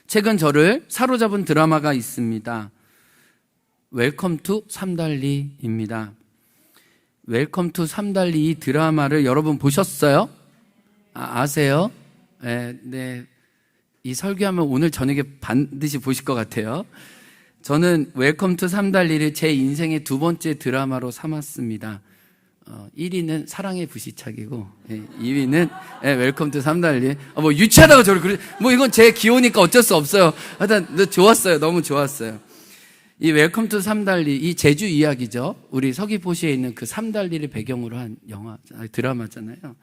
최근 저를 사로잡은 드라마가 있습니다. 웰컴 투 삼달리입니다. 웰컴 투 삼달리 이 드라마를 여러분 보셨어요? 아세요? 네. 이 설교하면 오늘 저녁에 반드시 보실 것 같아요. 저는 웰컴 투 삼달리를 제 인생의 두 번째 드라마로 삼았습니다. 1위는 사랑의 불시착이고 2위는 웰컴 투 삼달리. 뭐 유치하다고 저를 뭐 이건 제 기호니까 어쩔 수 없어요. 하여튼 좋았어요. 너무 좋았어요. 이 웰컴 투 삼달리, 이 제주 이야기죠. 우리 서귀포시에 있는 그 삼달리를 배경으로 한 드라마잖아요.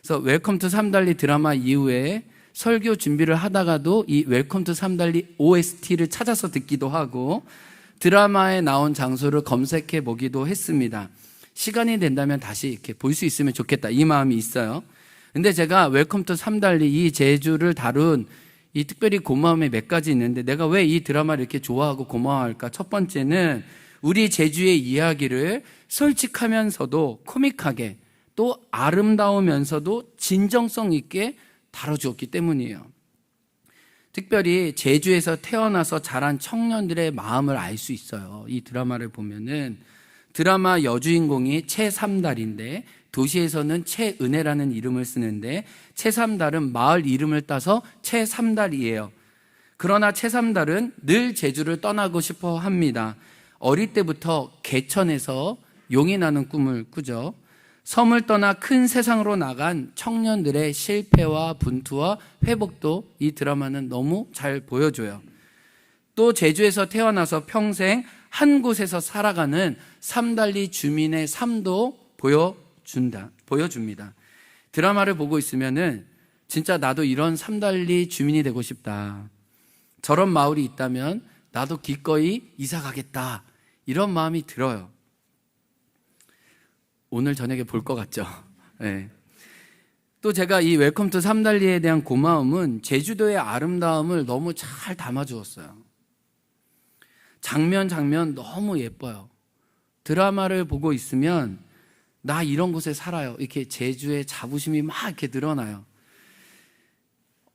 그래서 웰컴 투 삼달리 드라마 이후에 설교 준비를 하다가도 이 웰컴 투 삼달리 OST를 찾아서 듣기도 하고 드라마에 나온 장소를 검색해 보기도 했습니다. 시간이 된다면 다시 이렇게 볼 수 있으면 좋겠다, 이 마음이 있어요. 근데 제가 웰컴 투 삼달리 이 제주를 다룬 이 특별히 고마움이 몇 가지 있는데, 내가 왜 이 드라마를 이렇게 좋아하고 고마워할까? 첫 번째는 우리 제주의 이야기를 솔직하면서도 코믹하게, 또 아름다우면서도 진정성 있게 다뤄주었기 때문이에요. 특별히 제주에서 태어나서 자란 청년들의 마음을 알 수 있어요. 이 드라마를 보면은 드라마 여주인공이 최삼달인데 도시에서는 최은혜라는 이름을 쓰는데 최삼달은 마을 이름을 따서 최삼달이에요. 그러나 최삼달은 늘 제주를 떠나고 싶어 합니다. 어릴 때부터 개천에서 용이 나는 꿈을 꾸죠. 섬을 떠나 큰 세상으로 나간 청년들의 실패와 분투와 회복도 이 드라마는 너무 잘 보여줘요. 또 제주에서 태어나서 평생 한 곳에서 살아가는 삼달리 주민의 삶도 보여줍니다. 드라마를 보고 있으면은 진짜 나도 이런 삼달리 주민이 되고 싶다. 저런 마을이 있다면 나도 기꺼이 이사 가겠다. 이런 마음이 들어요. 오늘 저녁에 볼 것 같죠? 네. 또 제가 이 웰컴 투 삼달리에 대한 고마움은 제주도의 아름다움을 너무 잘 담아주었어요. 장면 너무 예뻐요. 드라마를 보고 있으면 나 이런 곳에 살아요. 이렇게 제주의 자부심이 막 이렇게 늘어나요.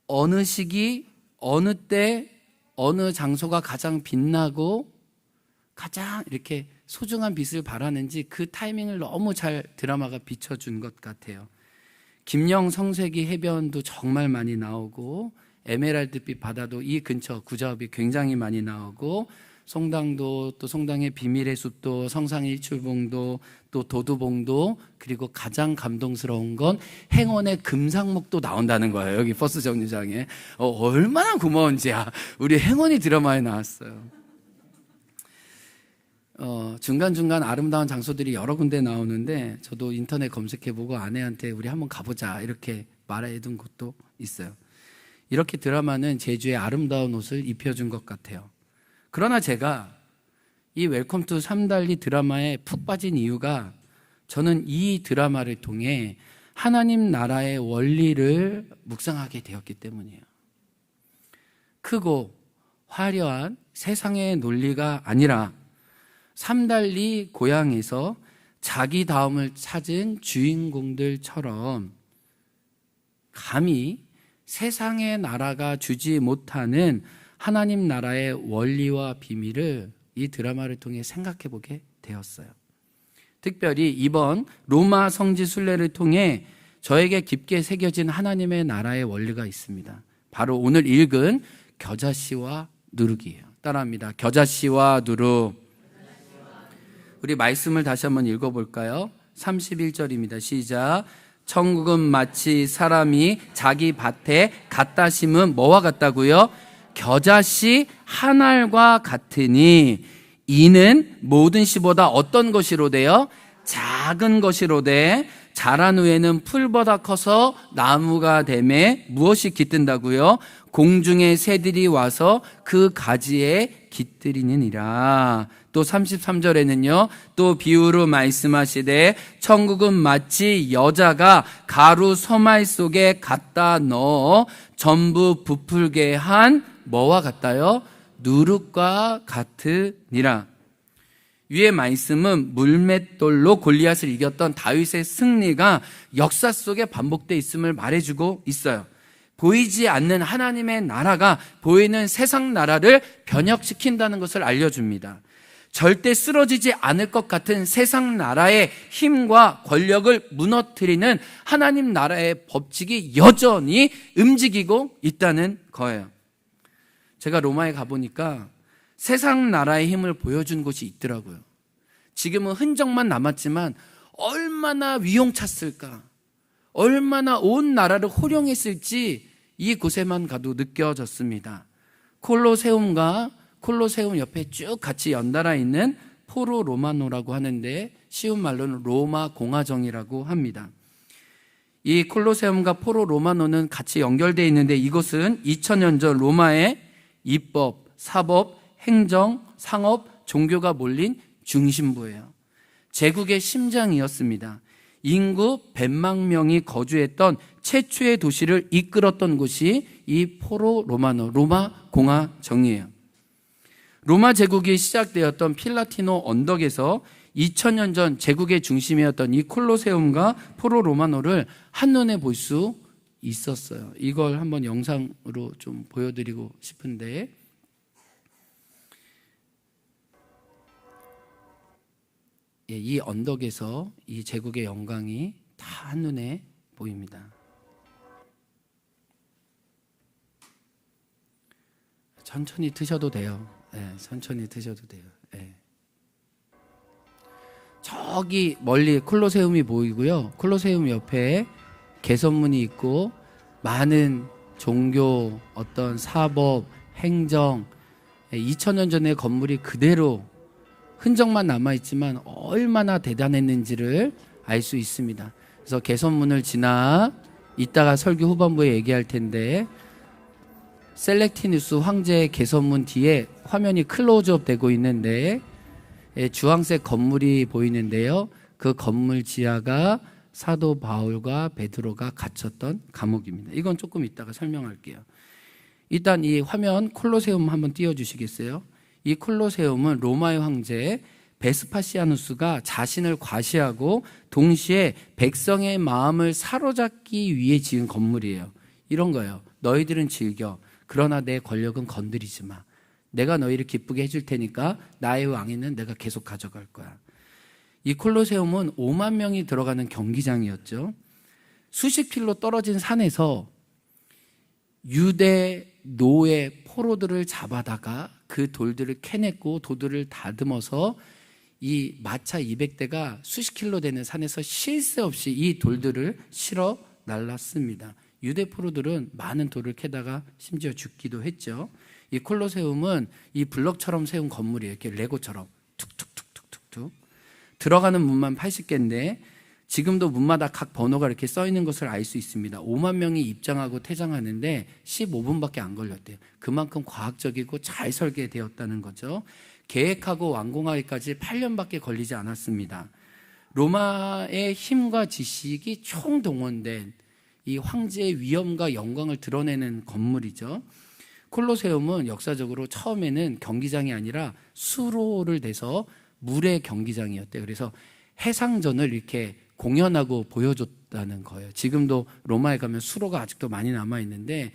어느 시기, 어느 때, 어느 장소가 가장 빛나고 가장 이렇게 소중한 빛을 발하는지 그 타이밍을 너무 잘 드라마가 비춰준 것 같아요. 김영 성세기 해변도 정말 많이 나오고 에메랄드빛 바다도 이 근처 구자읍이 굉장히 많이 나오고 송당도, 또 송당의 비밀의 숲도, 성상 일출봉도, 또 도두봉도, 그리고 가장 감동스러운 건 행원의 금상목도 나온다는 거예요. 여기 버스 정류장에. 얼마나 고마운지야. 우리 행원이 드라마에 나왔어요. 중간중간 아름다운 장소들이 여러 군데 나오는데 저도 인터넷 검색해보고 아내한테 우리 한번 가보자 이렇게 말해둔 곳도 있어요. 이렇게 드라마는 제주의 아름다운 옷을 입혀준 것 같아요. 그러나 제가 이 웰컴 투 삼달리 드라마에 푹 빠진 이유가 저는 이 드라마를 통해 하나님 나라의 원리를 묵상하게 되었기 때문이에요. 크고 화려한 세상의 논리가 아니라 삼달리 고향에서 자기 다움을 찾은 주인공들처럼 감히 세상의 나라가 주지 못하는 하나님 나라의 원리와 비밀을 이 드라마를 통해 생각해 보게 되었어요. 특별히 이번 로마 성지 순례를 통해 저에게 깊게 새겨진 하나님의 나라의 원리가 있습니다. 바로 오늘 읽은 겨자씨와 누룩이에요. 따라합니다. 겨자씨와 누룩. 우리 말씀을 다시 한번 읽어볼까요? 31절입니다. 시작. 천국은 마치 사람이 자기 밭에 갖다 심은 뭐와 같다고요? 겨자씨 한 알과 같으니 이는 모든 씨보다 어떤 것이로돼요? 작은 것이로돼 자란 후에는 풀보다 커서 나무가 되매 무엇이 깃든다고요? 공중의 새들이 와서 그 가지에 깃들이느니라. 또 33절에는요, 또 비유로 말씀하시되 천국은 마치 여자가 가루 서말 속에 갖다 넣어 전부 부풀게 한 뭐와 같다요? 누룩과 같으니라. 위의 말씀은 물맷돌로 골리앗을 이겼던 다윗의 승리가 역사 속에 반복되어 있음을 말해주고 있어요. 보이지 않는 하나님의 나라가 보이는 세상 나라를 변혁시킨다는 것을 알려줍니다. 절대 쓰러지지 않을 것 같은 세상 나라의 힘과 권력을 무너뜨리는 하나님 나라의 법칙이 여전히 움직이고 있다는 거예요. 제가 로마에 가보니까 세상 나라의 힘을 보여준 곳이 있더라고요. 지금은 흔적만 남았지만 얼마나 위용찼을까, 얼마나 온 나라를 호령했을지 이곳에만 가도 느껴졌습니다. 콜로세움과 콜로세움 옆에 쭉 같이 연달아 있는 포로 로마노라고 하는데 쉬운 말로는 로마 공화정이라고 합니다. 이 콜로세움과 포로 로마노는 같이 연결되어 있는데 이곳은 2000년 전 로마의 입법, 사법, 행정, 상업, 종교가 몰린 중심부예요. 제국의 심장이었습니다. 인구 100만 명이 거주했던 최초의 도시를 이끌었던 곳이 이 포로 로마노, 로마 공화정이에요. 로마 제국이 시작되었던 필라티노 언덕에서 2000년 전 제국의 중심이었던 이 콜로세움과 포로 로마노를 한눈에 볼 수 있었어요. 이걸 한번 영상으로 좀 보여드리고 싶은데, 이 언덕에서 이 제국의 영광이 다 한눈에 보입니다. 천천히 트셔도 돼요. 천천히 드셔도 돼요. 저기 멀리 콜로세움이 보이고요. 콜로세움 옆에 개선문이 있고 많은 종교, 어떤 사법, 행정, 2000년 전의 건물이 그대로 흔적만 남아있지만 얼마나 대단했는지를 알 수 있습니다. 그래서 개선문을 지나 이따가 설교 후반부에 얘기할 텐데 셀렉티누스 황제의 개선문 뒤에 화면이 클로즈업 되고 있는데 주황색 건물이 보이는데요. 그 건물 지하가 사도 바울과 베드로가 갇혔던 감옥입니다. 이건 조금 이따가 설명할게요. 일단 이 화면 콜로세움 한번 띄워주시겠어요? 이 콜로세움은 로마의 황제 베스파시아누스가 자신을 과시하고 동시에 백성의 마음을 사로잡기 위해 지은 건물이에요. 이런 거예요. 너희들은 즐겨. 그러나 내 권력은 건드리지 마. 내가 너희를 기쁘게 해줄 테니까 나의 왕위는 내가 계속 가져갈 거야. 이 콜로세움은 5만 명이 들어가는 경기장이었죠. 수십 킬로 떨어진 산에서 유대 노예 포로들을 잡아다가 그 돌들을 캐냈고 돌들을 다듬어서 이 마차 200대가 수십 킬로 되는 산에서 쉴 새 없이 이 돌들을 실어 날랐습니다. 유대 포로들은 많은 돌을 캐다가 심지어 죽기도 했죠. 이 콜로세움은 이 블럭처럼 세운 건물이에요. 이렇게 레고처럼 툭툭툭툭툭툭 들어가는 문만 80개인데 지금도 문마다 각 번호가 이렇게 써 있는 것을 알 수 있습니다. 5만 명이 입장하고 퇴장하는데 15분밖에 안 걸렸대요. 그만큼 과학적이고 잘 설계되었다는 거죠. 계획하고 완공하기까지 8년밖에 걸리지 않았습니다. 로마의 힘과 지식이 총동원된 이 황제의 위엄과 영광을 드러내는 건물이죠. 콜로세움은 역사적으로 처음에는 경기장이 아니라 수로를 대서 물의 경기장이었대요. 그래서 해상전을 이렇게 공연하고 보여줬다는 거예요. 지금도 로마에 가면 수로가 아직도 많이 남아있는데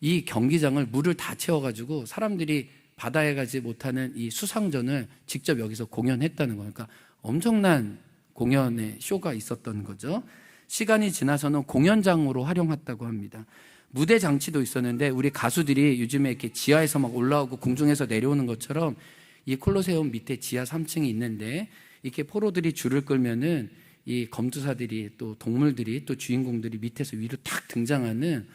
이 경기장을 물을 다 채워가지고 사람들이 바다에 가지 못하는 이 수상전을 직접 여기서 공연했다는 거예요. 그러니까 엄청난 공연의 쇼가 있었던 거죠. 시간이 지나서는 공연장으로 활용했다고 합니다. 무대 장치도 있었는데 우리 가수들이 요즘에 이렇게 지하에서 막 올라오고 궁중에서 내려오는 것처럼 이 콜로세움 밑에 지하 3층이 있는데 이렇게 포로들이 줄을 끌면은 이 검투사들이 또 동물들이 또 주인공들이 밑에서 위로 탁 등장하는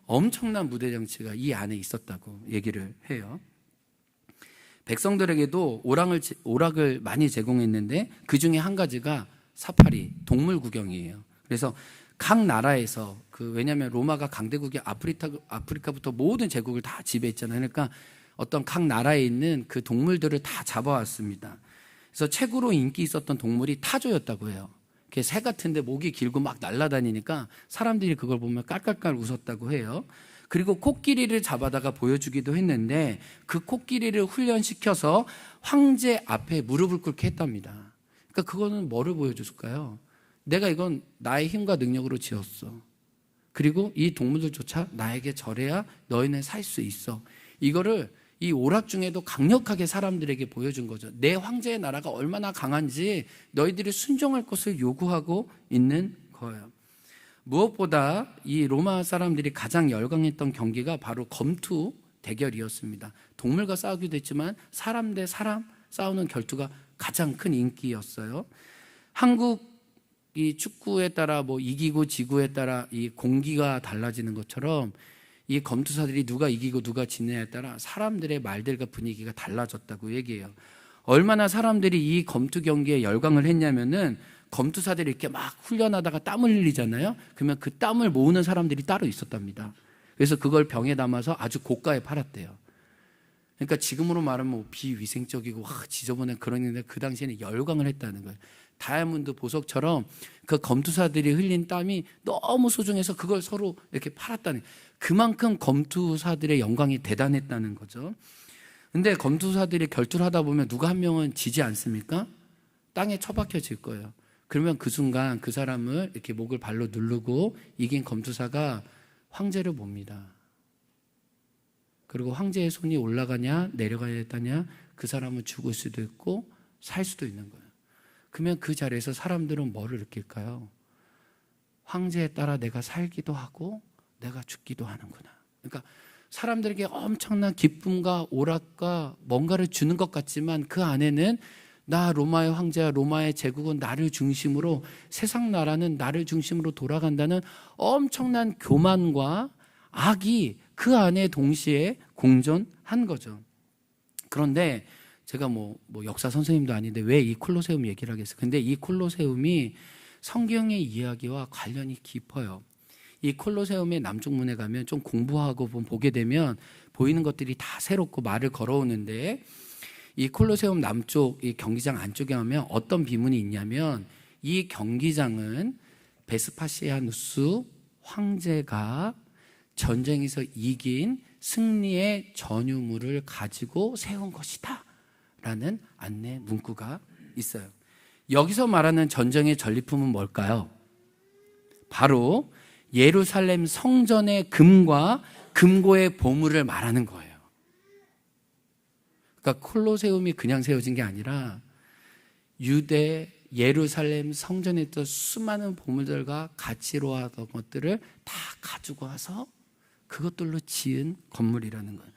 엄청난 무대 장치가 이 안에 있었다고 얘기를 해요. 백성들에게도 오락을 많이 제공했는데 그 중에 한 가지가 사파리, 동물 구경이에요. 그래서 각 나라에서 왜냐하면 로마가 강대국이 아프리카부터 모든 제국을 다 지배했잖아요. 그러니까 어떤 각 나라에 있는 그 동물들을 다 잡아왔습니다. 그래서 최고로 인기 있었던 동물이 타조였다고 해요. 새 같은데 목이 길고 막 날아다니니까 사람들이 그걸 보면 깔깔깔 웃었다고 해요. 그리고 코끼리를 잡아다가 보여주기도 했는데 그 코끼리를 훈련시켜서 황제 앞에 무릎을 꿇게 했답니다. 그러니까 그거는 뭐를 보여줬을까요? 내가 이건 나의 힘과 능력으로 지었어. 그리고 이 동물들조차 나에게 절해야 너희는 살 수 있어. 이거를 이 오락 중에도 강력하게 사람들에게 보여준 거죠. 내 황제의 나라가 얼마나 강한지 너희들이 순종할 것을 요구하고 있는 거예요. 무엇보다 이 로마 사람들이 가장 열광했던 경기가 바로 검투 대결이었습니다. 동물과 싸우기도 했지만 사람 대 사람 싸우는 결투가 가장 큰 인기였어요. 한국이 축구에 따라 뭐 이기고 지고에 따라 이 공기가 달라지는 것처럼 이 검투사들이 누가 이기고 누가 지느냐에 따라 사람들의 말들과 분위기가 달라졌다고 얘기해요. 얼마나 사람들이 이 검투 경기에 열광을 했냐면은 검투사들이 이렇게 막 훈련하다가 땀을 흘리잖아요. 그러면 그 땀을 모으는 사람들이 따로 있었답니다. 그래서 그걸 병에 담아서 아주 고가에 팔았대요. 그러니까 지금으로 말하면 뭐 비위생적이고 지저분한 그런 일인데 그 당시에는 열광을 했다는 거예요. 다이아몬드 보석처럼 그 검투사들이 흘린 땀이 너무 소중해서 그걸 서로 이렇게 팔았다는, 그만큼 검투사들의 영광이 대단했다는 거죠. 근데 검투사들이 결투를 하다 보면 누가 한 명은 지지 않습니까? 땅에 처박혀질 거예요. 그러면 그 순간 그 사람을 이렇게 목을 발로 누르고 이긴 검투사가 황제를 봅니다. 그리고 황제의 손이 올라가냐 내려가야 했다냐, 그 사람은 죽을 수도 있고 살 수도 있는 거예요. 그러면 그 자리에서 사람들은 뭐를 느낄까요? 황제에 따라 내가 살기도 하고 내가 죽기도 하는구나. 그러니까 사람들에게 엄청난 기쁨과 오락과 뭔가를 주는 것 같지만 그 안에는 나 로마의 황제야, 로마의 제국은 나를 중심으로, 세상 나라는 나를 중심으로 돌아간다는 엄청난 교만과 악이 그 안에 동시에 공존한 거죠. 그런데 제가 뭐 역사 선생님도 아닌데 왜 이 콜로세움 얘기를 하겠어요? 근데 이 콜로세움이 성경의 이야기와 관련이 깊어요. 이 콜로세움의 남쪽 문에 가면 좀 공부하고 보게 되면 보이는 것들이 다 새롭고 말을 걸어오는데, 이 콜로세움 남쪽 이 경기장 안쪽에 가면 어떤 비문이 있냐면, 이 경기장은 베스파시아누스 황제가 전쟁에서 이긴 승리의 전유물을 가지고 세운 것이다 라는 안내 문구가 있어요. 여기서 말하는 전쟁의 전리품은 뭘까요? 바로 예루살렘 성전의 금과 금고의 보물을 말하는 거예요. 그러니까 콜로세움이 그냥 세워진 게 아니라 유대 예루살렘 성전에 있던 수많은 보물들과 가치로하던 것들을 다 가지고 와서 그것들로 지은 건물이라는 거예요.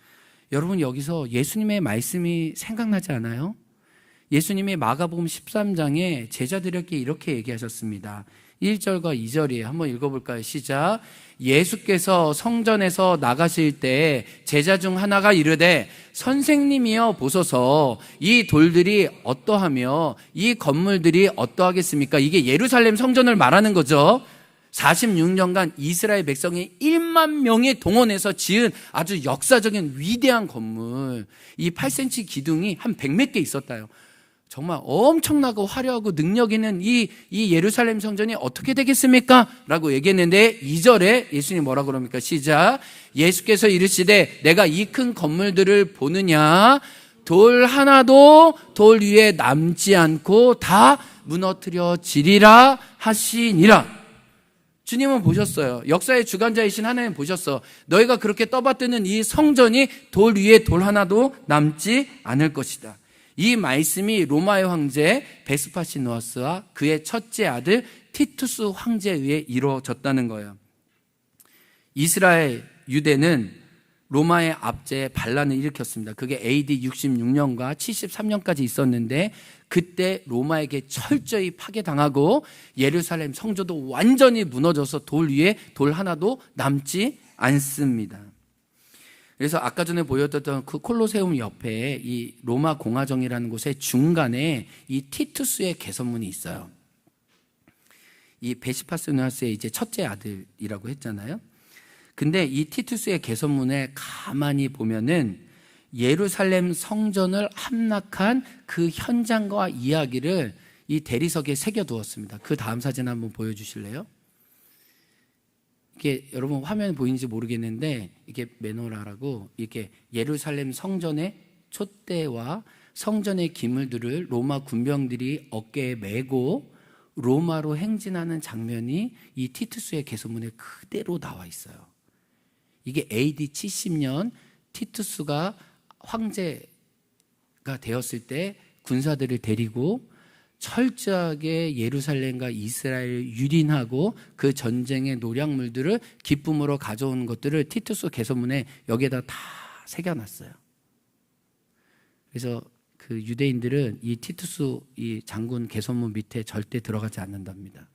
여러분, 여기서 예수님의 말씀이 생각나지 않아요? 예수님이 마가복음 13장에 제자들에게 이렇게 얘기하셨습니다. 1절과 2절이에요. 한번 읽어볼까요? 시작. 예수께서 성전에서 나가실 때 제자 중 하나가 이르되 선생님이여 보소서, 이 돌들이 어떠하며 이 건물들이 어떠하겠습니까? 이게 예루살렘 성전을 말하는 거죠. 46년간 이스라엘 백성이 1만 명이 동원해서 지은 아주 역사적인 위대한 건물, 이 8cm 기둥이 한 100몇 개 있었다요. 정말 엄청나고 화려하고 능력 있는 이 예루살렘 성전이 어떻게 되겠습니까? 라고 얘기했는데 2절에 예수님이 뭐라 그럽니까? 시작. 예수께서 이르시되 내가 이 큰 건물들을 보느냐? 돌 하나도 돌 위에 남지 않고 다 무너뜨려지리라 하시니라. 주님은 보셨어요. 역사의 주관자이신 하나님 보셨어. 너희가 그렇게 떠받드는 이 성전이 돌 위에 돌 하나도 남지 않을 것이다. 이 말씀이 로마의 황제 베스파시누스와 그의 첫째 아들 티투스 황제에 의해 이루어졌다는 거예요. 이스라엘 유대는 로마의 압제에 반란을 일으켰습니다. 그게 AD 66년과 73년까지 있었는데 그때 로마에게 철저히 파괴당하고 예루살렘 성전도 완전히 무너져서 돌 위에 돌 하나도 남지 않습니다. 그래서 아까 전에 보여드렸던 그 콜로세움 옆에 이 로마 공화정이라는 곳의 중간에 이 티투스의 개선문이 있어요. 이 베스파시누스의 이제 첫째 아들이라고 했잖아요. 근데 이 티투스의 개선문에 가만히 보면은 예루살렘 성전을 함락한 그 현장과 이야기를 이 대리석에 새겨두었습니다. 그 다음 사진 한번 보여주실래요? 이게 여러분 화면에 보이는지 모르겠는데 이게 메노라라고 이렇게 예루살렘 성전의 촛대와 성전의 기물들을 로마 군병들이 어깨에 메고 로마로 행진하는 장면이 이 티투스의 개소문에 그대로 나와 있어요. 이게 AD 70년 티투스가 황제가 되었을 때 군사들을 데리고 철저하게 예루살렘과 이스라엘을 유린하고 그 전쟁의 노략물들을 기쁨으로 가져온 것들을 티투스 개소문에 여기에다 다 새겨놨어요. 그래서 그 유대인들은 이 티투스 이 장군 개소문 밑에 절대 들어가지 않는답니다.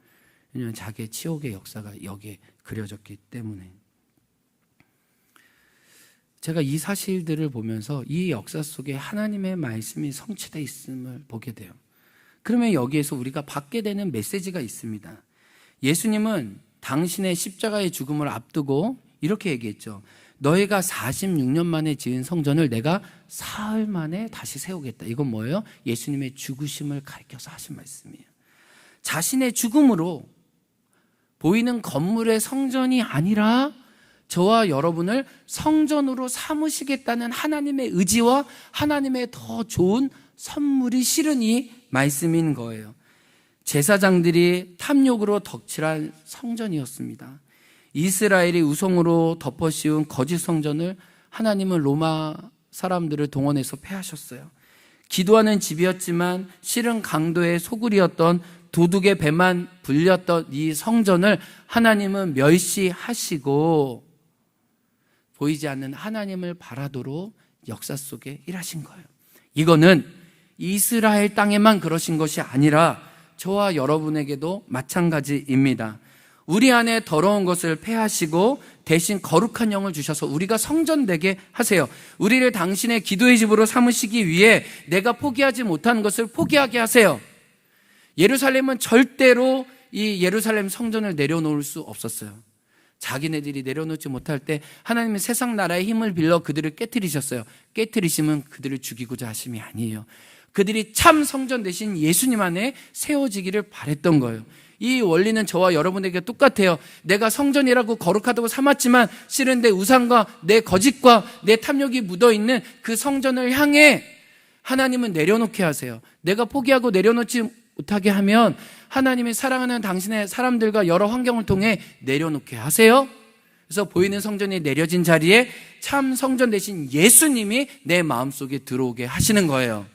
왜냐하면 자기의 치욕의 역사가 여기에 그려졌기 때문에. 제가 이 사실들을 보면서 이 역사 속에 하나님의 말씀이 성취되어 있음을 보게 돼요. 그러면 여기에서 우리가 받게 되는 메시지가 있습니다. 예수님은 당신의 십자가의 죽음을 앞두고 이렇게 얘기했죠. 너희가 46년 만에 지은 성전을 내가 사흘 만에 다시 세우겠다. 이건 뭐예요? 예수님의 죽으심을 가리켜서 하신 말씀이에요. 자신의 죽음으로 보이는 건물의 성전이 아니라 저와 여러분을 성전으로 삼으시겠다는 하나님의 의지와 하나님의 더 좋은 선물이 실은 이 말씀인 거예요. 제사장들이 탐욕으로 덕칠한 성전이었습니다. 이스라엘이 우성으로 덮어씌운 거짓 성전을 하나님은 로마 사람들을 동원해서 폐하셨어요. 기도하는 집이었지만 실은 강도의 소굴이었던 도둑의 배만 불렸던 이 성전을 하나님은 멸시하시고 보이지 않는 하나님을 바라도록 역사 속에 일하신 거예요. 이거는 이스라엘 땅에만 그러신 것이 아니라 저와 여러분에게도 마찬가지입니다. 우리 안에 더러운 것을 폐하시고 대신 거룩한 영을 주셔서 우리가 성전되게 하세요. 우리를 당신의 기도의 집으로 삼으시기 위해 내가 포기하지 못한 것을 포기하게 하세요. 예루살렘은 절대로 이 예루살렘 성전을 내려놓을 수 없었어요. 자기네들이 내려놓지 못할 때 하나님은 세상 나라의 힘을 빌려 그들을 깨트리셨어요. 깨트리심은 그들을 죽이고자 하심이 아니에요. 그들이 참 성전 대신 예수님 안에 세워지기를 바랬던 거예요. 이 원리는 저와 여러분에게 똑같아요. 내가 성전이라고 거룩하다고 삼았지만 실은 내 우상과 내 거짓과 내 탐욕이 묻어있는 그 성전을 향해 하나님은 내려놓게 하세요. 내가 포기하고 내려놓지 못하게 하면 하나님이 사랑하는 당신의 사람들과 여러 환경을 통해 내려놓게 하세요. 그래서 보이는 성전이 내려진 자리에 참 성전 대신 예수님이 내 마음속에 들어오게 하시는 거예요.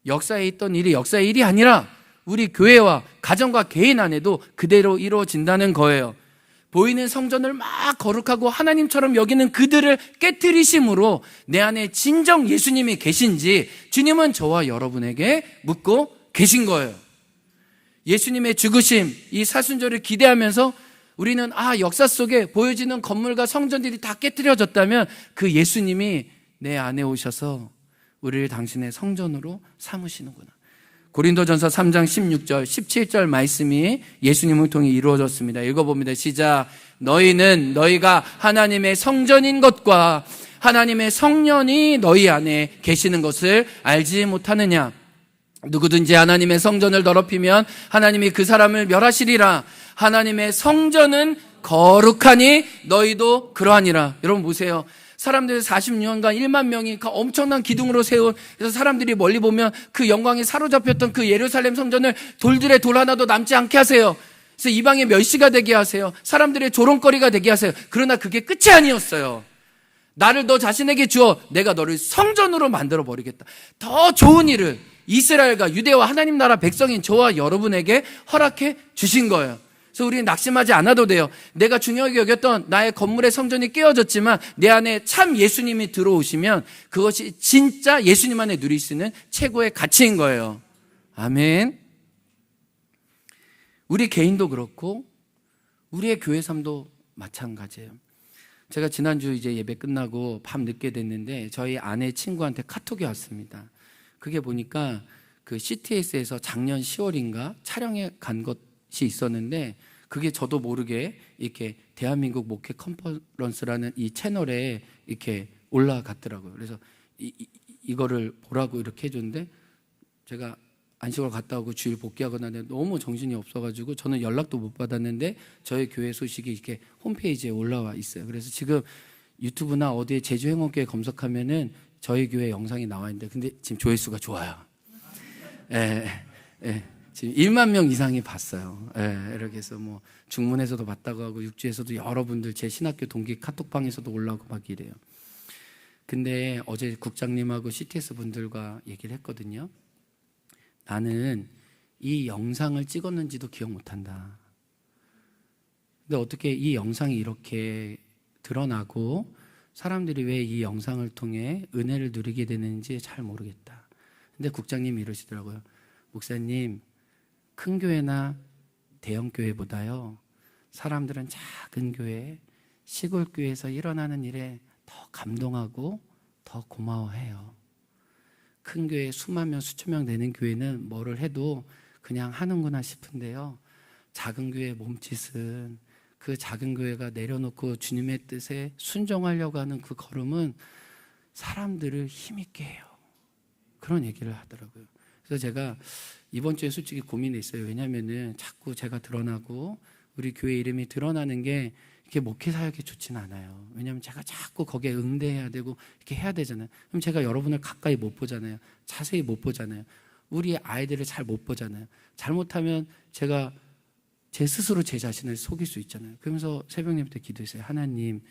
역사에 있던 일이 역사의 일이 아니라 우리 교회와 가정과 개인 안에도 그대로 이루어진다는 거예요. 보이는 성전을 막 거룩하고 하나님처럼 여기는 그들을 깨트리심으로 내 안에 진정 예수님이 계신지 주님은 저와 여러분에게 묻고 계신 거예요. 예수님의 죽으심, 이 사순절을 기대하면서 우리는 역사 속에 보여지는 건물과 성전들이 다 깨트려졌다면 그 예수님이 내 안에 오셔서 우리를 당신의 성전으로 삼으시는구나. 고린도전서 3장 16절 17절 말씀이 예수님을 통해 이루어졌습니다. 읽어봅니다. 시작. 너희는 너희가 하나님의 성전인 것과 하나님의 성령이 너희 안에 계시는 것을 알지 못하느냐. 누구든지 하나님의 성전을 더럽히면 하나님이 그 사람을 멸하시리라. 하나님의 성전은 거룩하니 너희도 그러하니라. 여러분 보세요. 사람들이 46년간 1만 명이 그 엄청난 기둥으로 세운, 그래서 사람들이 멀리 보면 그 영광에 사로잡혔던 그 예루살렘 성전을 돌들의 돌 하나도 남지 않게 하세요. 그래서 이방의 멸시가 되게 하세요. 사람들의 조롱거리가 되게 하세요. 그러나 그게 끝이 아니었어요. 나를 너 자신에게 주어 내가 너를 성전으로 만들어 버리겠다. 더 좋은 일을 이스라엘과 유대와 하나님 나라 백성인 저와 여러분에게 허락해 주신 거예요. 그래서 우리는 낙심하지 않아도 돼요. 내가 중요하게 여겼던 나의 건물의 성전이 깨어졌지만 내 안에 참 예수님이 들어오시면 그것이 진짜 예수님 안에 누릴 수 있는 최고의 가치인 거예요. 아멘. 우리 개인도 그렇고 우리의 교회 삶도 마찬가지예요. 제가 지난주 이제 예배 끝나고 밤 늦게 됐는데 저희 아내 친구한테 카톡이 왔습니다. 그게 보니까 그 CTS에서 작년 10월인가 촬영에 간 것이 있었는데 그게 저도 모르게 이렇게 대한민국 목회 컨퍼런스라는 이 채널에 이렇게 올라갔더라고요. 그래서 이거를 보라고 이렇게 해줬는데 제가 안식을 갔다 오고 주일 복귀하거나 너무 정신이 없어가지고 저는 연락도 못 받았는데 저희 교회 소식이 이렇게 홈페이지에 올라와 있어요. 그래서 지금 유튜브나 어디에 제주행원교회 검색하면은 저희 교회 영상이 나와 있는데 근데 지금 조회수가 좋아요. 지금 1만 명 이상이 봤어요. 예, 이렇게 해서 뭐 중문에서도 봤다고 하고 육지에서도 여러분들 제 신학교 동기 카톡방에서도 올라오고 막 이래요. 근데 어제 국장님하고 CTS 분들과 얘기를 했거든요. 나는 이 영상을 찍었는지도 기억 못한다. 근데 어떻게 이 영상이 이렇게 드러나고 사람들이 왜 이 영상을 통해 은혜를 누리게 되는지 잘 모르겠다. 근데 국장님이 이러시더라고요. 목사님, 큰 교회나 대형 교회보다요, 사람들은 작은 교회, 시골 교회에서 일어나는 일에 더 감동하고 더 고마워해요. 큰 교회 수만 명, 수천 명 되는 교회는 뭐를 해도 그냥 하는구나 싶은데요, 작은 교회의 몸짓은, 그 작은 교회가 내려놓고 주님의 뜻에 순종하려고 하는 그 걸음은 사람들을 힘있게 해요. 그런 얘기를 하더라고요. 그래서 제가 이번 주에 솔직히 고민했어요. 왜냐하면은 자꾸 제가 드러나고 우리 교회 이름이 드러나는 게 이렇게 목회 사역에 좋지는 않아요. 왜냐하면 제가 자꾸 거기에 응대해야 되고 이렇게 해야 되잖아요. 그럼 제가 여러분을 가까이 못 보잖아요. 자세히 못 보잖아요. 우리 아이들을 잘 못 보잖아요. 잘못하면 제가 제 스스로 제 자신을 속일 수 있잖아요. 그러면서 새벽님 때 기도했어요. 하나님,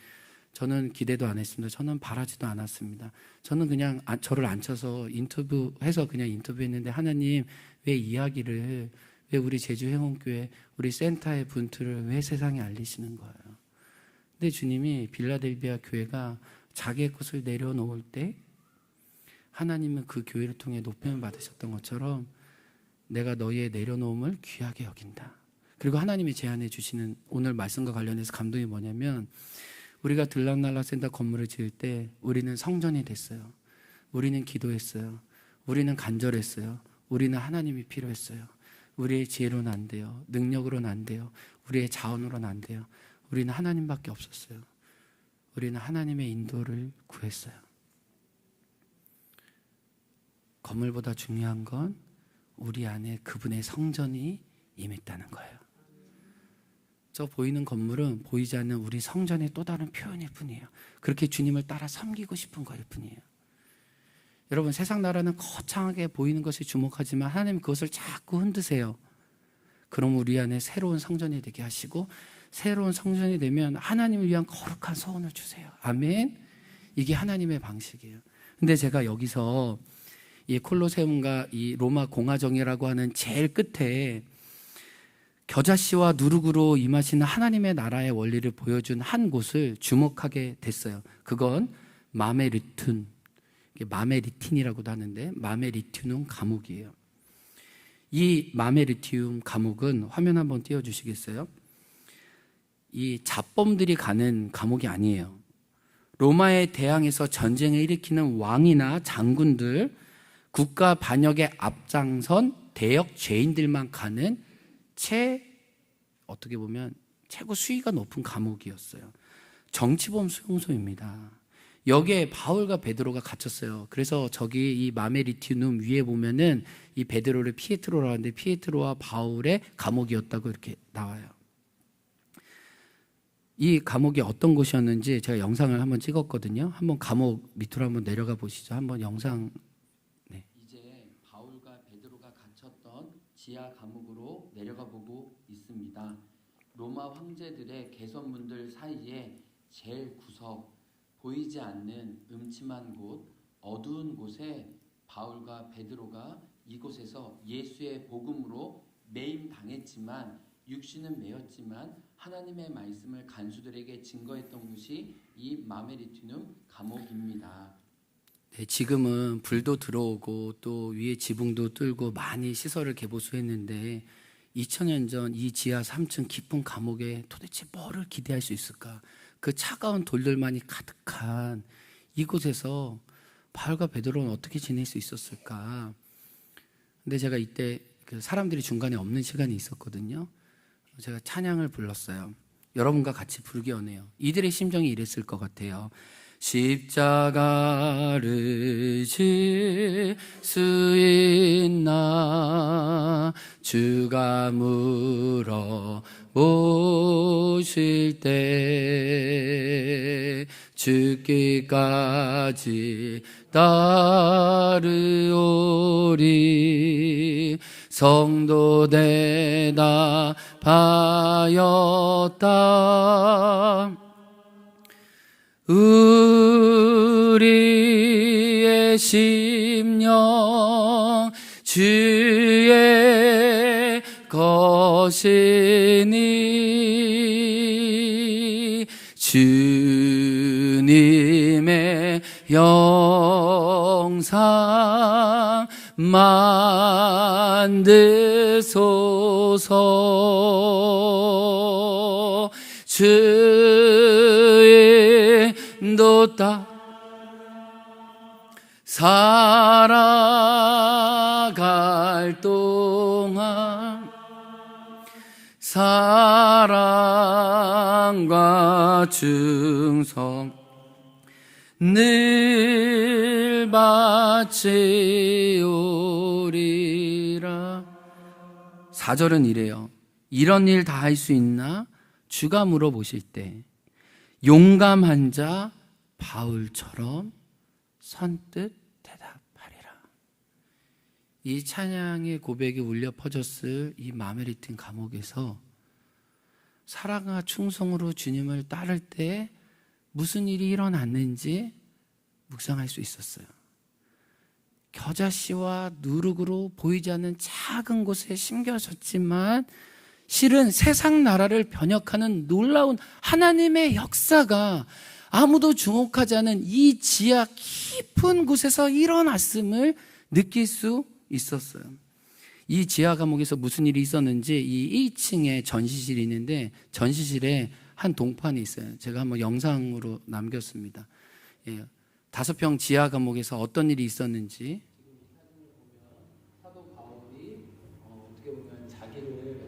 저는 기대도 안 했습니다. 저는 바라지도 않았습니다. 저는 그냥 저를 앉혀서 인터뷰해서 그냥 인터뷰했는데, 하나님, 왜 이야기를, 왜 우리 제주 행원교회 우리 센터의 분투를 왜 세상에 알리시는 거예요? 근데 주님이 빌라델비아 교회가 자기의 것을 내려놓을 때 하나님은 그 교회를 통해 높임을 받으셨던 것처럼 내가 너희의 내려놓음을 귀하게 여긴다. 그리고 하나님이 제안해 주시는 오늘 말씀과 관련해서 감동이 뭐냐면, 우리가 들락날락센터 건물을 지을 때 우리는 성전이 됐어요. 우리는 기도했어요. 우리는 간절했어요. 우리는 하나님이 필요했어요. 우리의 지혜로는 안 돼요. 능력으로는 안 돼요. 우리의 자원으로는 안 돼요. 우리는 하나님밖에 없었어요. 우리는 하나님의 인도를 구했어요. 건물보다 중요한 건 우리 안에 그분의 성전이 임했다는 거예요. 저 보이는 건물은 보이지 않는 우리 성전의 또 다른 표현일 뿐이에요. 그렇게 주님을 따라 섬기고 싶은 거일 뿐이에요. 여러분, 세상 나라는 거창하게 보이는 것에 주목하지만 하나님 그것을 자꾸 흔드세요. 그럼 우리 안에 새로운 성전이 되게 하시고, 새로운 성전이 되면 하나님을 위한 거룩한 소원을 주세요. 아멘. 이게 하나님의 방식이에요. 근데 제가 여기서 이 콜로세움과 이 로마 공화정이라고 하는 제일 끝에 겨자씨와 누룩으로 임하시는 하나님의 나라의 원리를 보여준 한 곳을 주목하게 됐어요. 그건 마메리툰, 마메리틴이라고도 하는데 마메리튜눔 감옥이에요. 이 마메리티움 감옥은 화면 한번 띄워주시겠어요? 이 잡범들이 가는 감옥이 아니에요. 로마에 대항해서 전쟁을 일으키는 왕이나 장군들, 국가 반역에 앞장선 대역 죄인들만 가는 어떻게 보면 최고 수위가 높은 감옥이었어요. 정치범 수용소입니다. 여기에 바울과 베드로가 갇혔어요. 그래서 저기 이 마메리티눔 위에 보면은 이 베드로를 피에트로라고 하는데 피에트로와 바울의 감옥이었다고 이렇게 나와요. 이 감옥이 어떤 곳이었는지 제가 영상을 한번 찍었거든요. 한번 감옥 밑으로 한번 내려가 보시죠. 한번 영상. 네. 이제 바울과 베드로가 갇혔던 지하 감옥으로 내려가 보고 있습니다. 로마 황제들의 개선문들 사이에 제일 구석, 보이지 않는 음침한 곳, 어두운 곳에 바울과 베드로가 이곳에서 예수의 복음으로 매임 당했지만, 육신은 매였지만 하나님의 말씀을 간수들에게 증거했던 곳이 이 마메리티눔 감옥입니다. 네, 지금은 불도 들어오고 또 위에 지붕도 뚫고 많이 시설을 개보수했는데 2000년 전 이 지하 3층 깊은 감옥에 도대체 뭐를 기대할 수 있을까? 그 차가운 돌들만이 가득한 이곳에서 바울과 베드로는 어떻게 지낼 수 있었을까? 근데 제가 이때 그 사람들이 중간에 없는 시간이 있었거든요. 제가 찬양을 불렀어요. 여러분과 같이 부르기 원해요. 이들의 심정이 이랬을 것 같아요. 십자가를 질 수 있나 주가 물어보실 때 죽기까지 따르오리 성도 대답하였다. 우리의 심령 주의 것이니 주님의 영상 만드소서. 주의 인도 따라 살아갈 동안 사랑과 충성 늘 바치오리라. 4절은 이래요. 이런 일 다 할 수 있나? 주가 물어보실 때 용감한 자 바울처럼 선뜻 대답하리라. 이 찬양의 고백이 울려 퍼졌을 이 마메리틴 감옥에서 사랑과 충성으로 주님을 따를 때 무슨 일이 일어났는지 묵상할 수 있었어요. 겨자씨와 누룩으로 보이지 않는 작은 곳에 심겨졌지만 실은 세상 나라를 변혁하는 놀라운 하나님의 역사가 아무도 주목하지 않은 이 지하 깊은 곳에서 일어났음을 느낄 수 있었어요. 이 지하 감옥에서 무슨 일이 있었는지 이 1층에 전시실이 있는데 전시실에 한 동판이 있어요. 제가 한번 영상으로 남겼습니다. 5평 지하 감옥에서 어떤 일이 있었는지. 사도 바울이 어떻게 보면 자기를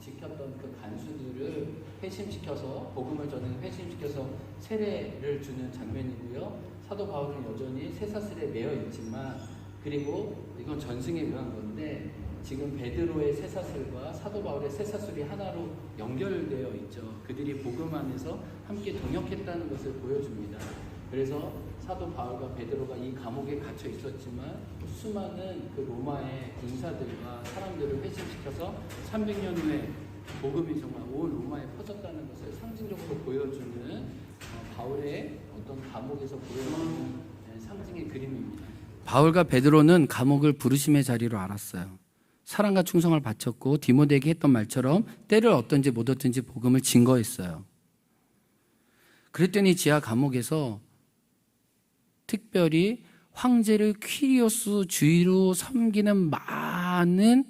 지켰던 그 간수들을 회심시켜서 복음을 전해 회심시켜서 세례를 주는 장면이고요. 사도 바울은 여전히 쇠사슬에 매여 있지만, 그리고 이건 전승에 의한 건데 지금 베드로의 쇠사슬과 사도 바울의 쇠사슬이 하나로 연결되어 있죠. 그들이 복음 안에서 함께 동역했다는 것을 보여줍니다. 그래서 사도 바울과 베드로가 이 감옥에 갇혀 있었지만 수많은 그 로마의 군사들과 사람들을 회심시켜서 300년 후에 복음이 정말 온 로마에 퍼졌다는 것을 상징적으로 보여주는 바울의 어떤 감옥에서 보여주는 상징의 그림입니다. 바울과 베드로는 감옥을 부르심의 자리로 알았어요. 사랑과 충성을 바쳤고 디모데에게 했던 말처럼 때를 얻든지 못 얻든지 복음을 증거했어요. 그랬더니 지하 감옥에서 특별히 황제를 퀴리오스 주위로 섬기는 많은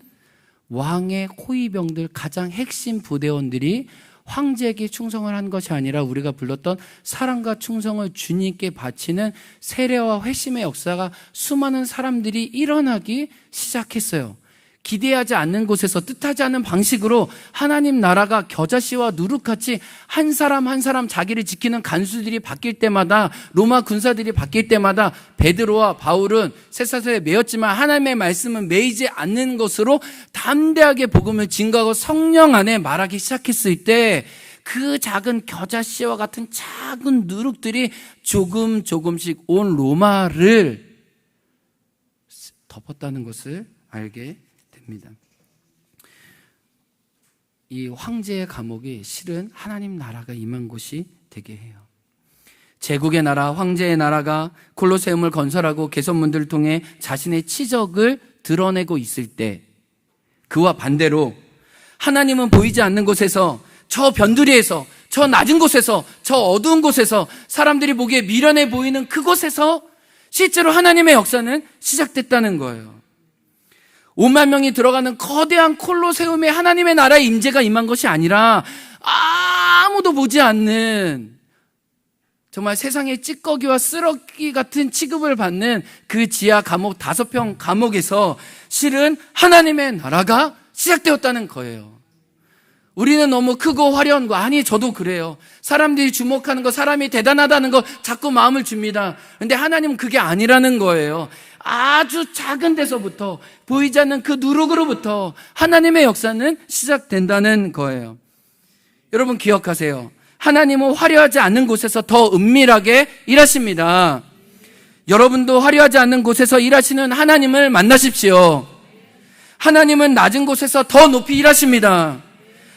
왕의 호위병들, 가장 핵심 부대원들이 황제에게 충성을 한 것이 아니라 우리가 불렀던 사랑과 충성을 주님께 바치는 세례와 회심의 역사가 수많은 사람들이 일어나기 시작했어요. 기대하지 않는 곳에서 뜻하지 않은 방식으로 하나님 나라가 겨자씨와 누룩같이 한 사람 한 사람 자기를 지키는 간수들이 바뀔 때마다, 로마 군사들이 바뀔 때마다 베드로와 바울은 쇠사슬에 매였지만 하나님의 말씀은 매이지 않는 것으로 담대하게 복음을 증거하고 성령 안에 말하기 시작했을 때 그 작은 겨자씨와 같은 작은 누룩들이 조금씩 온 로마를 덮었다는 것을 알게 됩니다. 이 황제의 감옥이 실은 하나님 나라가 임한 곳이 되게 해요. 제국의 나라, 황제의 나라가 콜로세움을 건설하고 개선문들을 통해 자신의 치적을 드러내고 있을 때, 그와 반대로 하나님은 보이지 않는 곳에서, 저 변두리에서, 저 낮은 곳에서, 저 어두운 곳에서, 사람들이 보기에 미련해 보이는 그곳에서 실제로 하나님의 역사는 시작됐다는 거예요. 5만 명이 들어가는 거대한 콜로세움에 하나님의 나라의 임재가 임한 것이 아니라 아무도 보지 않는, 정말 세상의 찌꺼기와 쓰레기 같은 취급을 받는 그 지하 감옥 5평 감옥에서 실은 하나님의 나라가 시작되었다는 거예요. 우리는 너무 크고 화려한 거, 아니 저도 그래요. 사람들이 주목하는 거, 사람이 대단하다는 거 자꾸 마음을 줍니다. 근데 하나님은 그게 아니라는 거예요. 아주 작은 데서부터, 보이지 않는 그 누룩으로부터 하나님의 역사는 시작된다는 거예요. 여러분 기억하세요. 하나님은 화려하지 않는 곳에서 더 은밀하게 일하십니다. 여러분도 화려하지 않는 곳에서 일하시는 하나님을 만나십시오. 하나님은 낮은 곳에서 더 높이 일하십니다.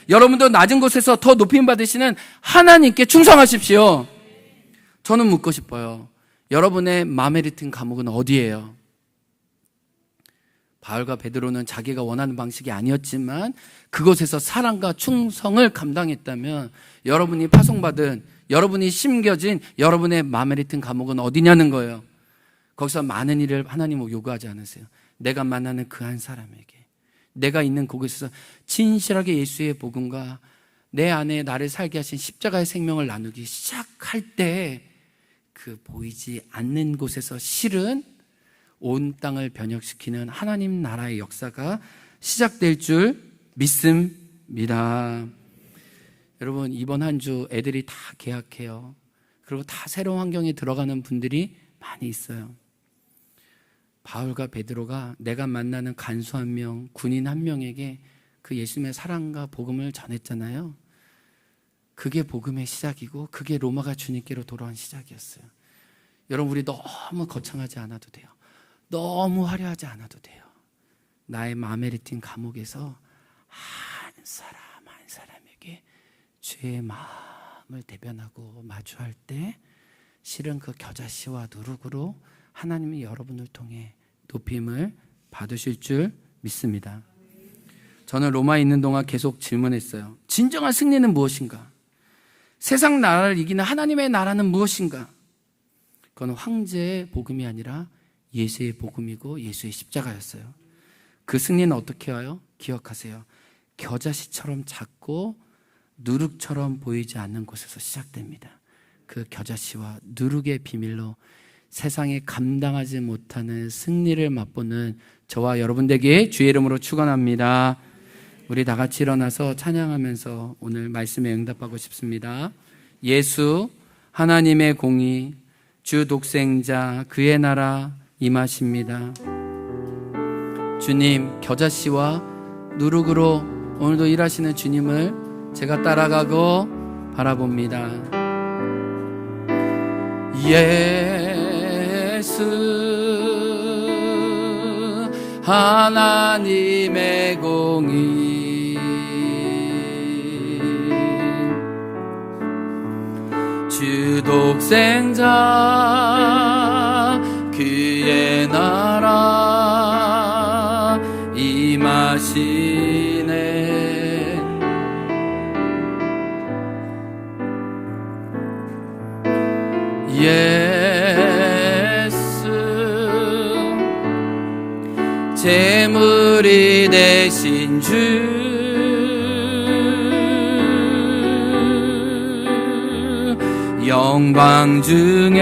여러분도 낮은 곳에서 더 높임 받으시는 하나님께 충성하십시오. 저는 묻고 싶어요. 여러분의 마메리튼 감옥은 어디예요? 바울과 베드로는 자기가 원하는 방식이 아니었지만 그곳에서 사랑과 충성을 감당했다면 여러분이 파송받은, 여러분이 심겨진 여러분의 마메리튼 감옥은 어디냐는 거예요. 거기서 많은 일을 하나님은 요구하지 않으세요. 내가 만나는 그 한 사람에게, 내가 있는 곳에서 진실하게 예수의 복음과 내 안에 나를 살게 하신 십자가의 생명을 나누기 시작할 때 그 보이지 않는 곳에서 실은 온 땅을 변혁시키는 하나님 나라의 역사가 시작될 줄 믿습니다. 여러분, 이번 한 주 애들이 다 개학해요. 그리고 다 새로운 환경에 들어가는 분들이 많이 있어요. 바울과 베드로가 내가 만나는 간수 한 명, 군인 한 명에게 그 예수님의 사랑과 복음을 전했잖아요. 그게 복음의 시작이고 그게 로마가 주님께로 돌아온 시작이었어요. 여러분, 우리 너무 거창하지 않아도 돼요. 너무 화려하지 않아도 돼요. 나의 마메리틴 감옥에서 한 사람에게 죄의 마음을 대변하고 마주할 때 실은 그 겨자씨와 누룩으로 하나님이 여러분을 통해 높임을 받으실 줄 믿습니다. 저는 로마에 있는 동안 계속 질문했어요. 진정한 승리는 무엇인가? 세상 나라를 이기는 하나님의 나라는 무엇인가? 그건 황제의 복음이 아니라 예수의 복음이고 예수의 십자가였어요. 그 승리는 어떻게 와요? 기억하세요. 겨자씨처럼 작고 누룩처럼 보이지 않는 곳에서 시작됩니다. 그 겨자씨와 누룩의 비밀로 세상에 감당하지 못하는 승리를 맛보는 저와 여러분들에게 주의 이름으로 축원합니다. 우리 다 같이 일어나서 찬양하면서 오늘 말씀에 응답하고 싶습니다. 예수 하나님의 공의 주 독생자 그의 나라 임하십니다. 주님, 겨자씨와 누룩으로 오늘도 일하시는 주님을 제가 따라가고 바라봅니다. 예수 하나님의 공의 주 독생자 그의 나라 임하시네. 예수 제물이 되신 주 영광 중에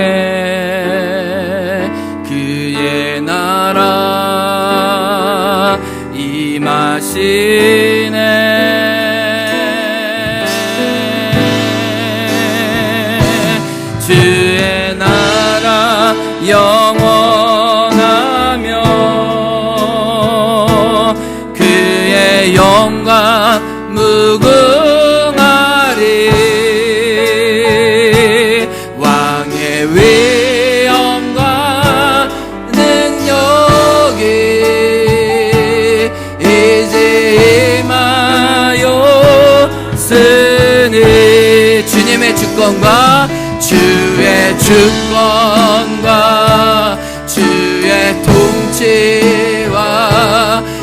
그의 나라 임하시네. 주의 나라 영원하며 그의 영광 무궁하리. 왕의 위엄과 능력이 이제 임하였으니 주님의 주권과 주의 주권과 주의 통치와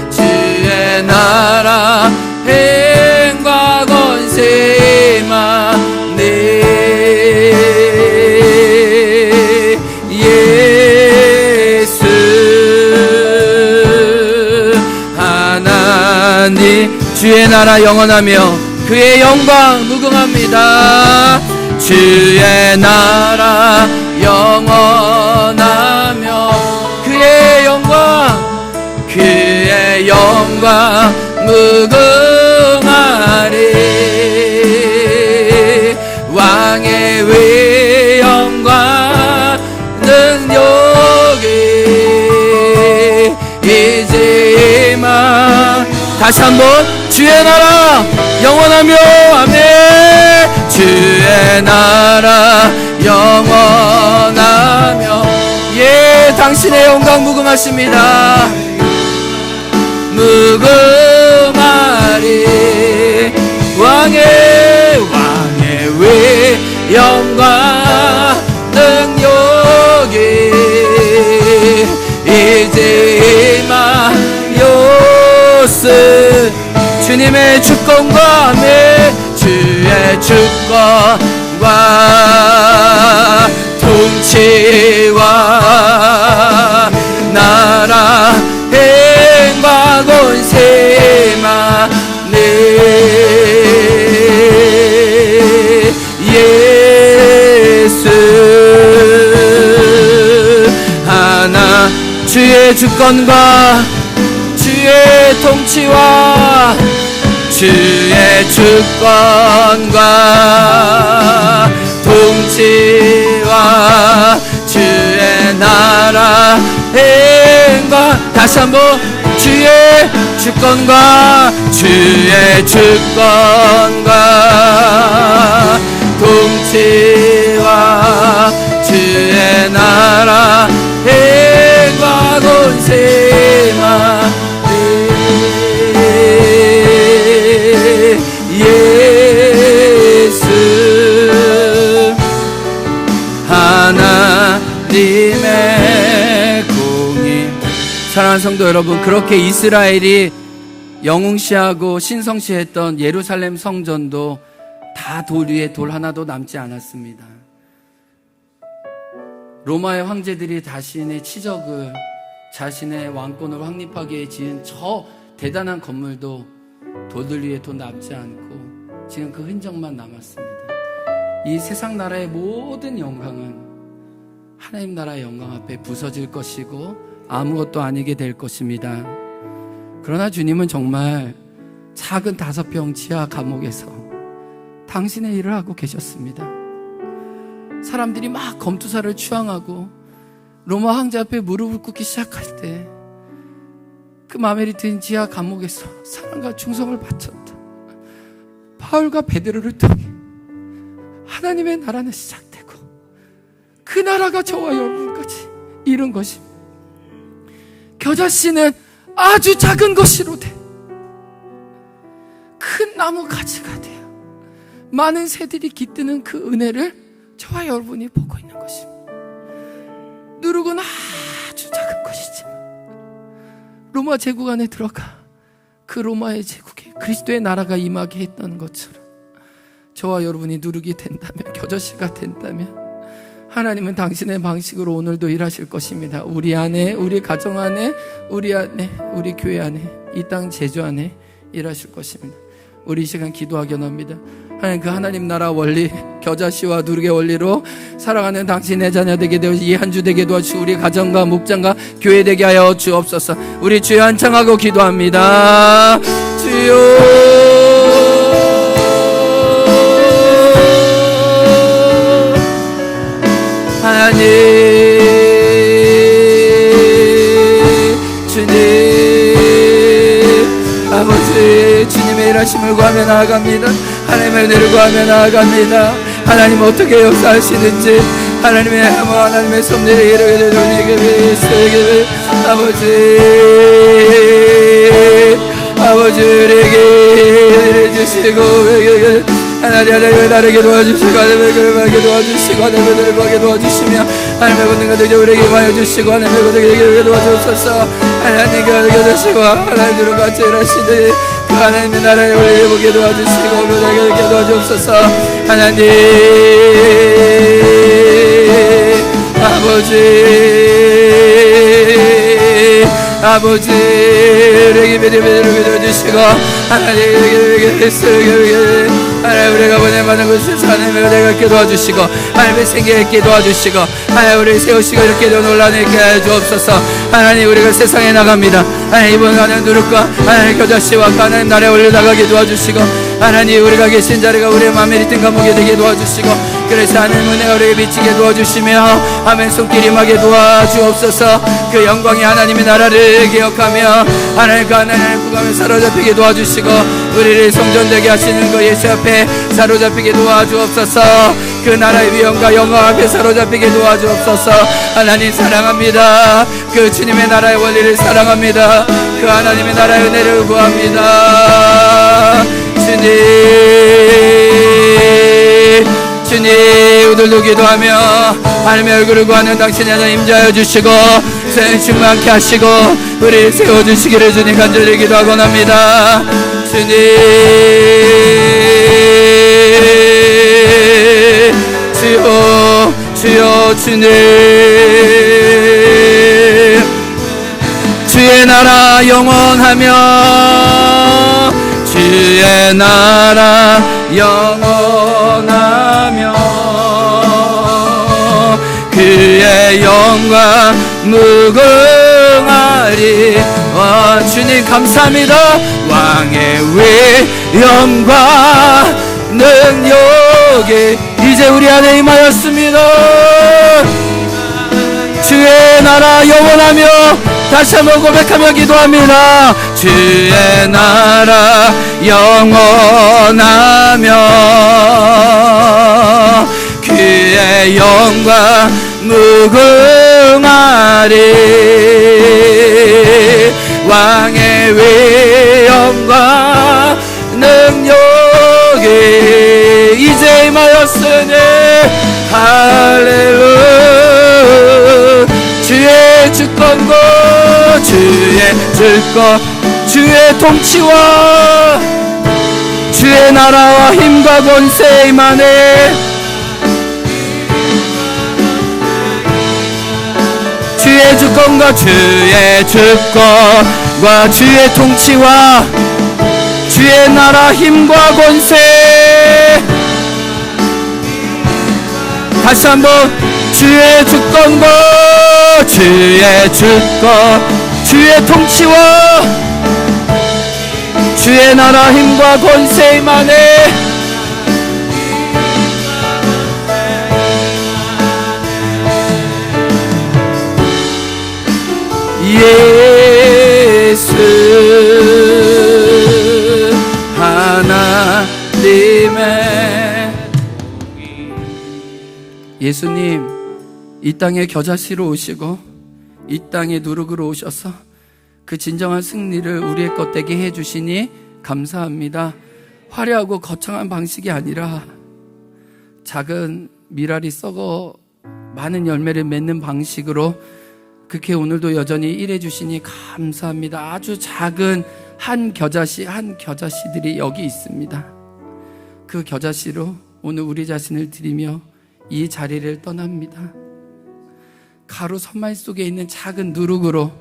주의 나라 행과 권세 임하니. 예수 하나님 주의 나라 영원하며 그의 영광 무궁합니다. 주의 나라 영원하며 그의 영광 무궁하리. 왕의 위엄과 능력이 이제 임하. 다시 한번 주의 나라 영원하며 아멘. 주의 나라 영원하며 예 당신의 영광 무궁하십니다. 수금하리. 왕의 위 영광 능력이 이제 임하였으. 주님의 주권과 함께 주의 주권과 통치와 나라 행과 권세만을 예수 하나. 주의 주권과 주의 통치와 주의 주권과 통치와 주의 나라 행과. 다시 한번. 주의 주권과 주의 주권과 통치와 주의 나라 행과 권세만을 예수 하나님의 공의. 사랑하는 성도 여러분, 그렇게 이스라엘이 영웅시하고 신성시했던 예루살렘 성전도 다 돌 위에 돌 하나도 남지 않았습니다. 로마의 황제들이 자신의 치적을 자신의 왕권을 확립하기 위해 지은 저 대단한 건물도 돌들 위에 돌 남지 않고 지금 그 흔적만 남았습니다. 이 세상 나라의 모든 영광은 하나님 나라의 영광 앞에 부서질 것이고 아무것도 아니게 될 것입니다. 그러나 주님은 정말 작은 5평 지하 감옥에서 당신의 일을 하고 계셨습니다. 사람들이 막 검투사를 추앙하고 로마 황제 앞에 무릎을 꿇기 시작할 때 그 마메리트인 지하 감옥에서 사랑과 충성을 바쳤다 바울과 베드로를 통해 하나님의 나라는 시작되고 그 나라가 저와 여러분까지 이룬 것입니다. 겨자씨는 아주 작은 것이로되 큰 나무 가지가 되어 많은 새들이 깃드는 그 은혜를 저와 여러분이 보고 있는 것입니다. 누룩은 아주 작은 것이지만 로마 제국 안에 들어가 그 로마의 제국에 그리스도의 나라가 임하게 했던 것처럼 저와 여러분이 누룩이 된다면, 겨자씨가 된다면 하나님은 당신의 방식으로 오늘도 일하실 것입니다. 우리 안에, 우리 가정 안에, 우리 안에, 우리 교회 안에, 이 땅 제주 안에 일하실 것입니다. 우리 이 시간 기도하기 원합니다. 하나님, 그 하나님 나라 원리, 겨자씨와 누룩의 원리로 살아가는 당신의 자녀 되게 되어서 이 한 주 되게 도와주시고 우리 가정과 목장과 교회 되게 하여 주옵소서. 우리 주여 한창하고 기도합니다. 주여 하나님, 주님, 아버지, 주님의 일하심을 구하며 나아갑니다. 하나님의 은혜를 구하며 나아갑니다. 하나님 어떻게 역사하시는지 하나님의 하나님의 섭리를 이루게 되도록 아버지 우리에게 해주시고 하나님 나에게 도와주시고 하나님의 그를 도와주시고 하나님의 그를 보게 도와주시며 하나님의 모든 것들 우리에게 보여주시고 하나님의 것들에게 도와주소서. 하나님 도와주시고 하나님으로 같이 일하시되 그 하나님의 나라에 우리를 보게 도와주시고 우리에게 도와주소서. 하나님 아버지 우리에게 믿음을 주시고 하나님에게 하나님 우리가 보내받는 것을 하나님의 은혜가 도와주시고 하나님의 생기를 있게 도와주시고 하나님 우리를 세우시고 이렇게 논란을 있게 해주옵소서. 하나님 우리가 세상에 나갑니다. 하나님 이번 하나님 누룩과 하나님 겨자씨와 하나님 나라에 올려나가게 도와주시고 하나님 우리가 계신 자리가 우리의 마음에 있던 감옥이 되게 도와주시고 그래서 하나님 은혜가 우리에게 미치게 도와주시며 아멘 손길 임하게 도와주옵소서. 그 영광의 하나님의 나라를 기억하며 하나님 그 하나님을 구하며 사로잡히게 도와주시고 우리를 성전되게 하시는 그 예수 앞에 사로잡히게 도와주옵소서. 그 나라의 위엄과 영광 앞에 사로잡히게 도와주옵소서. 하나님 사랑합니다. 그 주님의 나라의 원리를 사랑합니다. 그 하나님의 나라의 은혜를 구합니다. 주님, 오늘도 기도하며 하나님의 얼굴을 구하는 당신의 하나님 임재하여 주시고 생명 충만케 하시고 우리를 세워주시기를 주님 간절히 기도하곤 합니다. 주님, 주여 주님, 주의 나라 영원하며 주의 나라 영원하며 그의 영광 무궁하리. 주님 감사합니다. 왕의 위엄과 능력이 이제 우리 안에 임하였습니다. 주의 나라 영원하며 다시 한번 고백하며 기도합니다. 주의 나라 영원하며 그의 영광 무궁하리. 왕의 위엄과 능력이 이제 임하였으니 할렐루야. 주의 주권과 주의 통치와 주의 나라와 힘과 권세 임하네. 주의 주권과 주의 통치와 주의 나라 힘과 권세. 다시 한번 주의 주권과 주의 통치와 주의 나라 힘과 권세 임하네. 예수 하나님의 예수님 이 땅에 겨자씨로 오시고 이 땅에 누룩으로 오셔서 그 진정한 승리를 우리의 것 되게 해주시니 감사합니다. 화려하고 거창한 방식이 아니라 작은 미랄이 썩어 많은 열매를 맺는 방식으로 그렇게 오늘도 여전히 일해주시니 감사합니다. 아주 작은 한 겨자씨들이 여기 있습니다. 그 겨자씨로 오늘 우리 자신을 드리며 이 자리를 떠납니다. 가루 선말 속에 있는 작은 누룩으로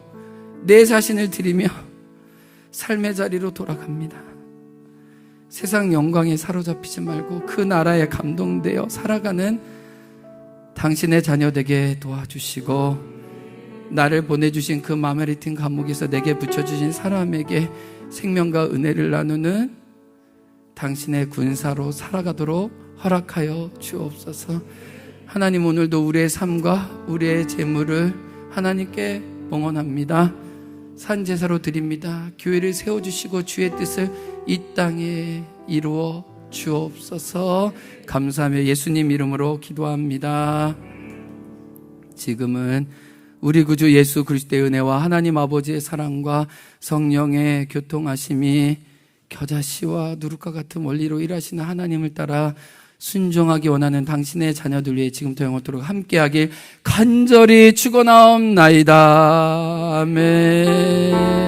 내 자신을 드리며 삶의 자리로 돌아갑니다. 세상 영광에 사로잡히지 말고 그 나라에 감동되어 살아가는 당신의 자녀 되게 도와주시고 나를 보내주신 그 마마리틴 감옥에서 내게 붙여주신 사람에게 생명과 은혜를 나누는 당신의 군사로 살아가도록 허락하여 주옵소서. 하나님 오늘도 우리의 삶과 우리의 재물을 하나님께 봉헌합니다. 산제사로 드립니다. 교회를 세워주시고 주의 뜻을 이 땅에 이루어 주옵소서. 감사하며 예수님 이름으로 기도합니다. 지금은 우리 구주 예수 그리스도의 은혜와 하나님 아버지의 사랑과 성령의 교통하심이 겨자씨와 누룩과 같은 원리로 일하시는 하나님을 따라 순종하기 원하는 당신의 자녀들 위해 지금부터 영원토록 함께하길 간절히 축원하옵나이다. 아멘.